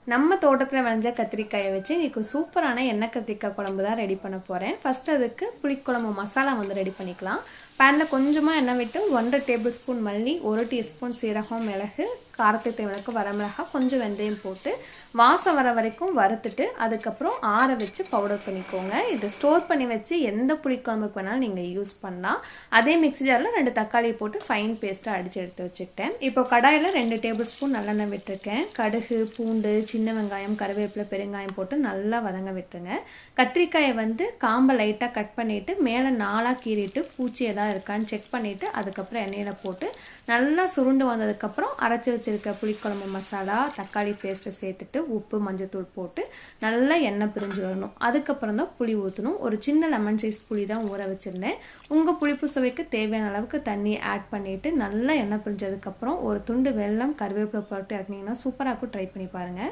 நம்ம தோட்டத்தில் விளைஞ்ச கத்திரிக்காயை வச்சு இன்றைக்கி சூப்பரான எண்ணெய் கத்திரிக்காய் குழம்பு தான் ரெடி பண்ண போகிறேன். ஃபஸ்ட்டு அதுக்கு புளிக்குழம்பு மசாலா ரெடி பண்ணிக்கலாம். பேனில் கொஞ்சமாக எண்ணெய் விட்டு 1.5 டேபிள் ஸ்பூன் மல்லி, 1 டீஸ்பூன் சீரகம், மிளகு, காரத்துக்கு தேவையான வரமிளகா, கொஞ்சம் வெந்தயம் போட்டு வாசம் வர வரைக்கும் வறுத்துட்டு அதுக்கப்புறம் ஆற வச்சு பவுடர் பண்ணிக்கோங்க. இது ஸ்டோர் பண்ணி வச்சு எந்த புளிக்குழம்புக்கு வேணாலும் நீங்கள் யூஸ் பண்ணலாம். அதே மிக்ஸி ஜாரில் 2 தக்காளி போட்டு ஃபைன் பேஸ்ட்டாக அடித்து எடுத்து வச்சுக்கிட்டேன். இப்போ கடாயில் 2 டேபிள் ஸ்பூன் நல்லெண்ணெய் விட்டுருக்கேன். கடுகு, பூண்டு, சின்ன வெங்காயம், கருவேப்பிலை, பெருங்காயம் போட்டு நல்லா வதங்க விட்டுருங்க. கத்திரிக்காயை காம்பை லைட்டாக கட் பண்ணிவிட்டு மேலே 4ஆக கீறிட்டு பூச்சி எதாவது இருக்கான்னு செக் பண்ணிவிட்டு அதுக்கப்புறம் எண்ணெயில் போட்டு நல்லா சுருண்டு வந்ததுக்கப்புறம் அரைச்சி வச்சுருக்க புளிக்குழம்பு மசாலா, தக்காளி பேஸ்ட்டை சேர்த்துட்டு உப்பு, மஞ்சத்தூள் போட்டு நல்லா எண்ணெய் பிரிஞ்சு வரணும். அதுக்கப்புறம் தான் புளி ஊற்றணும். ஒரு சின்ன லெமன் சைஸ் புளி தான் ஊற வச்சுருந்தேன். உங்கள் புளிப்பு சுவைக்கு தேவையான அளவுக்கு தண்ணி ஆட் பண்ணிவிட்டு நல்லா எண்ணெய் பிரிஞ்சதுக்கப்புறம் ஒரு துண்டு வெல்லம், கருவேப்பிலை போட்டு இறக்குனீங்கன்னா சூப்பராக இருக்கும். ட்ரை பண்ணி பாருங்கள்.